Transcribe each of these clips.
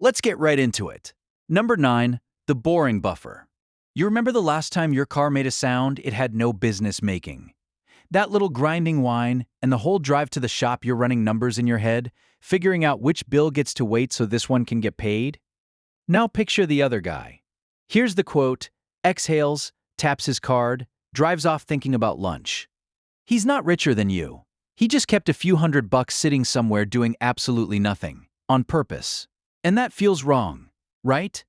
Let's get right into it. Number 9. The boring buffer. You remember the last time your car made a sound it had no business making? That little grinding whine, and the whole drive to the shop you're running numbers in your head, figuring out which bill gets to wait so this one can get paid? Now picture the other guy. Here's the quote, exhales, taps his card, drives off thinking about lunch. He's not richer than you. He just kept a few $100 sitting somewhere doing absolutely nothing, on purpose. And that feels wrong, right?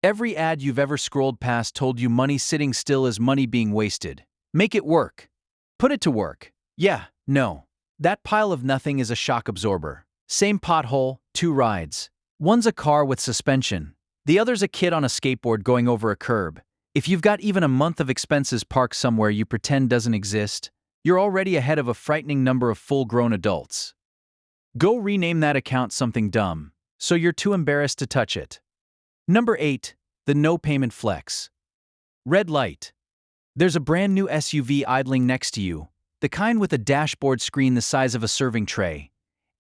Every ad you've ever scrolled past told you money sitting still is money being wasted. Make it work. Put it to work. Yeah, no. That pile of nothing is a shock absorber. Same pothole, 2 rides. One's a car with suspension. The other's a kid on a skateboard going over a curb. If you've got even a month of expenses parked somewhere you pretend doesn't exist, you're already ahead of a frightening number of full-grown adults. Go rename that account something dumb, so you're too embarrassed to touch it. Number 8. The no-payment flex. Red light. There's a brand new SUV idling next to you, the kind with a dashboard screen the size of a serving tray.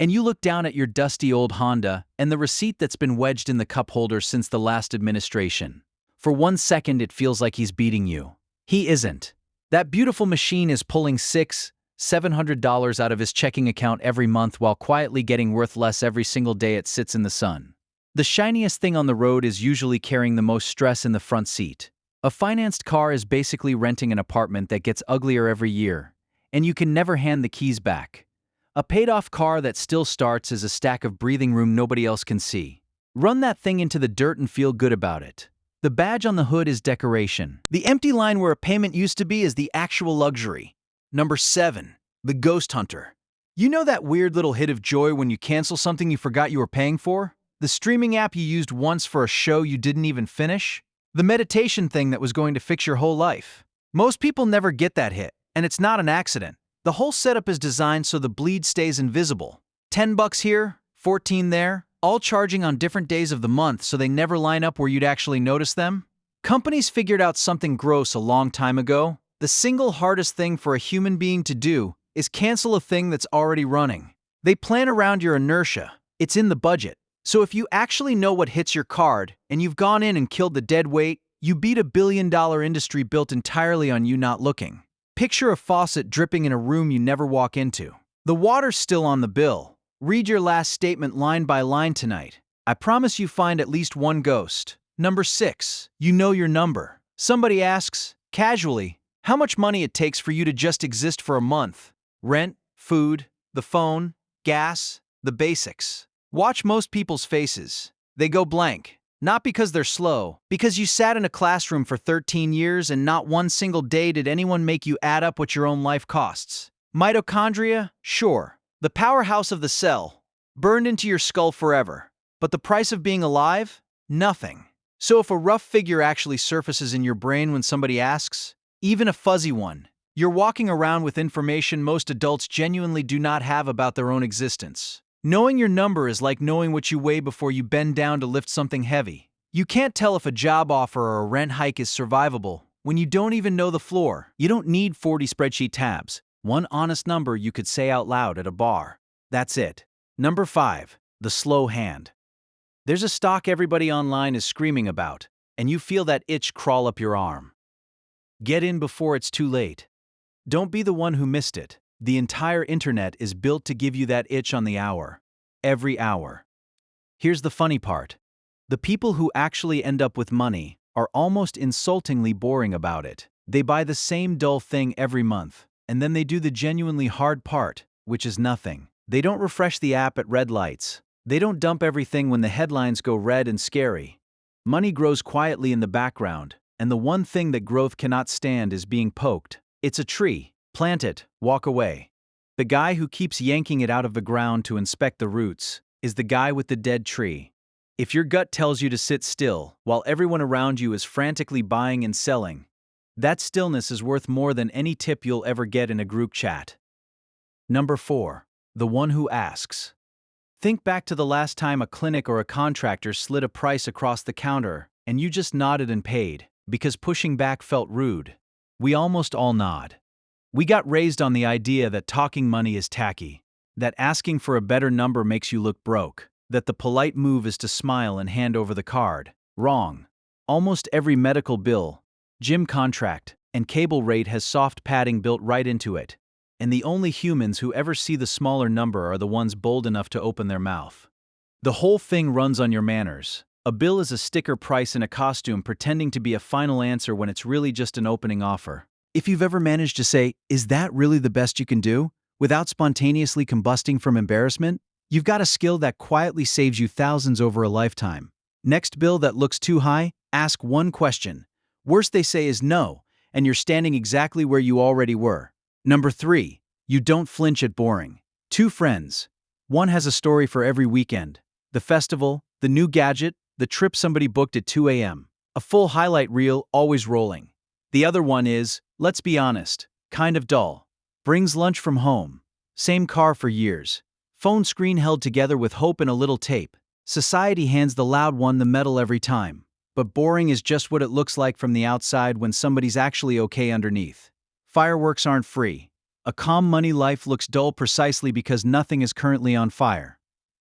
And you look down at your dusty old Honda and the receipt that's been wedged in the cup holder since the last administration. For 1 second it feels like he's beating you. He isn't. That beautiful machine is pulling $600–700 out of his checking account every month while quietly getting worth less every single day it sits in the sun. The shiniest thing on the road is usually carrying the most stress in the front seat. A financed car is basically renting an apartment that gets uglier every year, and you can never hand the keys back. A paid-off car that still starts is a stack of breathing room nobody else can see. Run that thing into the dirt and feel good about it. The badge on the hood is decoration. The empty line where a payment used to be is the actual luxury. Number 7. The ghost hunter. You know that weird little hit of joy when you cancel something you forgot you were paying for? The streaming app you used once for a show you didn't even finish? The meditation thing that was going to fix your whole life? Most people never get that hit, and it's not an accident. The whole setup is designed so the bleed stays invisible. $10 here, 14 there, all charging on different days of the month so they never line up where you'd actually notice them. Companies figured out something gross a long time ago. The single hardest thing for a human being to do is cancel a thing that's already running. They plan around your inertia. It's in the budget. So if you actually know what hits your card, and you've gone in and killed the dead weight, you beat a billion-dollar industry built entirely on you not looking. Picture a faucet dripping in a room you never walk into. The water's still on the bill. Read your last statement line by line tonight. I promise you find at least one ghost. Number 6. You know your number. Somebody asks, casually, how much money it takes for you to just exist for a month. Rent, food, the phone, gas, the basics. Watch most people's faces. They go blank. Not because they're slow, because you sat in a classroom for 13 years and not one single day did anyone make you add up what your own life costs. Mitochondria? Sure. The powerhouse of the cell. Burned into your skull forever. But the price of being alive? Nothing. So if a rough figure actually surfaces in your brain when somebody asks, even a fuzzy one, you're walking around with information most adults genuinely do not have about their own existence. Knowing your number is like knowing what you weigh before you bend down to lift something heavy. You can't tell if a job offer or a rent hike is survivable when you don't even know the floor. You don't need 40 spreadsheet tabs. One honest number you could say out loud at a bar. That's it. Number 5. The slow hand. There's a stock everybody online is screaming about, and you feel that itch crawl up your arm. Get in before it's too late. Don't be the one who missed it. The entire internet is built to give you that itch on the hour. Every hour. Here's the funny part. The people who actually end up with money are almost insultingly boring about it. They buy the same dull thing every month, and then they do the genuinely hard part, which is nothing. They don't refresh the app at red lights. They don't dump everything when the headlines go red and scary. Money grows quietly in the background, and the one thing that growth cannot stand is being poked. It's a tree. Plant it, walk away. The guy who keeps yanking it out of the ground to inspect the roots is the guy with the dead tree. If your gut tells you to sit still while everyone around you is frantically buying and selling, that stillness is worth more than any tip you'll ever get in a group chat. Number 4. The one who asks. Think back to the last time a clinic or a contractor slid a price across the counter and you just nodded and paid because pushing back felt rude. We almost all nod. We got raised on the idea that talking money is tacky, that asking for a better number makes you look broke, That the polite move is to smile and hand over the card. Wrong. Almost every medical bill, gym contract, and cable rate has soft padding built right into it. And the only humans who ever see the smaller number are the ones bold enough to open their mouth. The whole thing runs on your manners. A bill is a sticker price in a costume pretending to be a final answer when it's really just an opening offer. If you've ever managed to say, "Is that really the best you can do?" without spontaneously combusting from embarrassment, you've got a skill that quietly saves you thousands over a lifetime. Next bill that looks too high, ask one question. Worst they say is no, and you're standing exactly where you already were. Number 3. You don't flinch at boring. Two friends. One has a story for every weekend. The festival, the new gadget, the trip somebody booked at 2 a.m. A full highlight reel always rolling. The other one is, let's be honest, kind of dull. Brings lunch from home. Same car for years. Phone screen held together with hope and a little tape. Society hands the loud one the medal every time. But boring is just what it looks like from the outside when somebody's actually okay underneath. Fireworks aren't free. A calm money life looks dull precisely because nothing is currently on fire.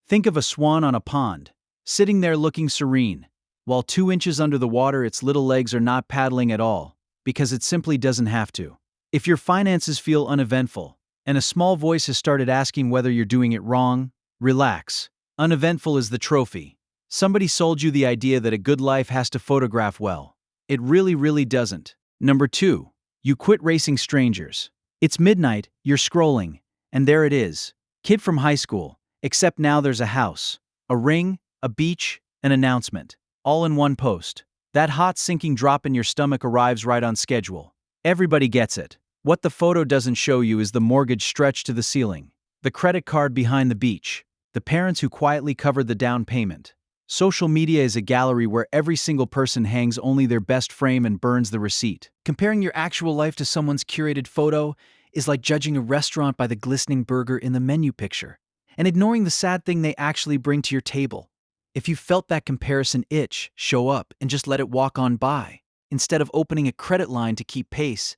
Think of a swan on a pond, sitting there looking serene, while 2 inches under the water its little legs are not paddling at all, because it simply doesn't have to. If your finances feel uneventful, and a small voice has started asking whether you're doing it wrong, relax. Uneventful is the trophy. Somebody sold you the idea that a good life has to photograph well. It really doesn't. Number 2. You quit racing strangers. It's midnight, you're scrolling, and there it is. Kid from high school, except now there's a house, a ring, a beach, an announcement, all in one post. That hot sinking drop in your stomach arrives right on schedule. Everybody gets it. What the photo doesn't show you is the mortgage stretched to the ceiling, the credit card behind the beach, the parents who quietly covered the down payment. Social media is a gallery where every single person hangs only their best frame and burns the receipt. Comparing your actual life to someone's curated photo is like judging a restaurant by the glistening burger in the menu picture, and ignoring the sad thing they actually bring to your table. If you felt that comparison itch, show up and just let it walk on by. Instead of opening a credit line to keep pace,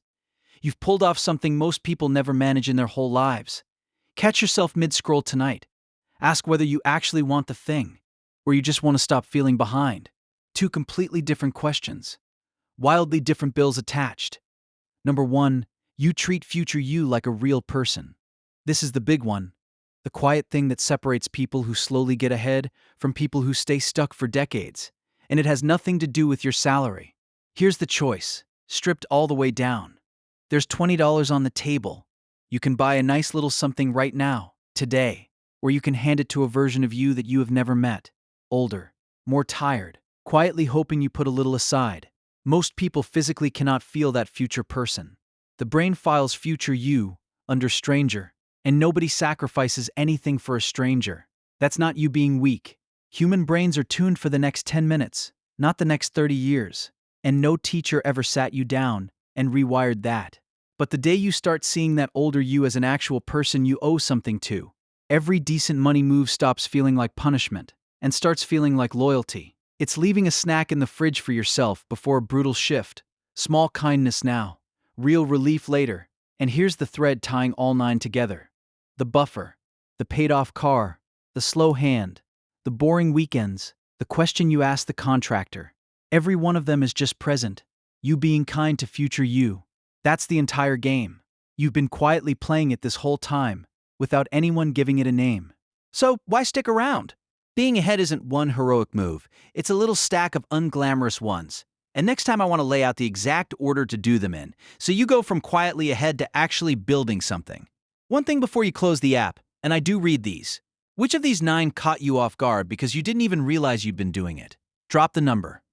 you've pulled off something most people never manage in their whole lives. Catch yourself mid-scroll tonight. Ask whether you actually want the thing, or you just want to stop feeling behind. 2 completely different questions. Wildly different bills attached. Number 1, you treat future you like a real person. This is the big one. The quiet thing that separates people who slowly get ahead from people who stay stuck for decades. And it has nothing to do with your salary. Here's the choice, stripped all the way down. There's $20 on the table. You can buy a nice little something right now, today, or you can hand it to a version of you that you have never met. Older, more tired, quietly hoping you put a little aside. Most people physically cannot feel that future person. The brain files future you under stranger, and nobody sacrifices anything for a stranger. That's not you being weak. Human brains are tuned for the next 10 minutes, not the next 30 years. And no teacher ever sat you down and rewired that. But the day you start seeing that older you as an actual person you owe something to, every decent money move stops feeling like punishment and starts feeling like loyalty. It's leaving a snack in the fridge for yourself before a brutal shift. Small kindness now, real relief later. And here's the thread tying all 9 together. The buffer, the paid-off car, the slow hand, the boring weekends, the question you ask the contractor. Every one of them is just present. You being kind to future you. That's the entire game. You've been quietly playing it this whole time, without anyone giving it a name. So why stick around? Being ahead isn't one heroic move. It's a little stack of unglamorous ones. And next time I want to lay out the exact order to do them in, so you go from quietly ahead to actually building something. One thing before you close the app, and I do read these. Which of these 9 caught you off guard because you didn't even realize you'd been doing it? Drop the number.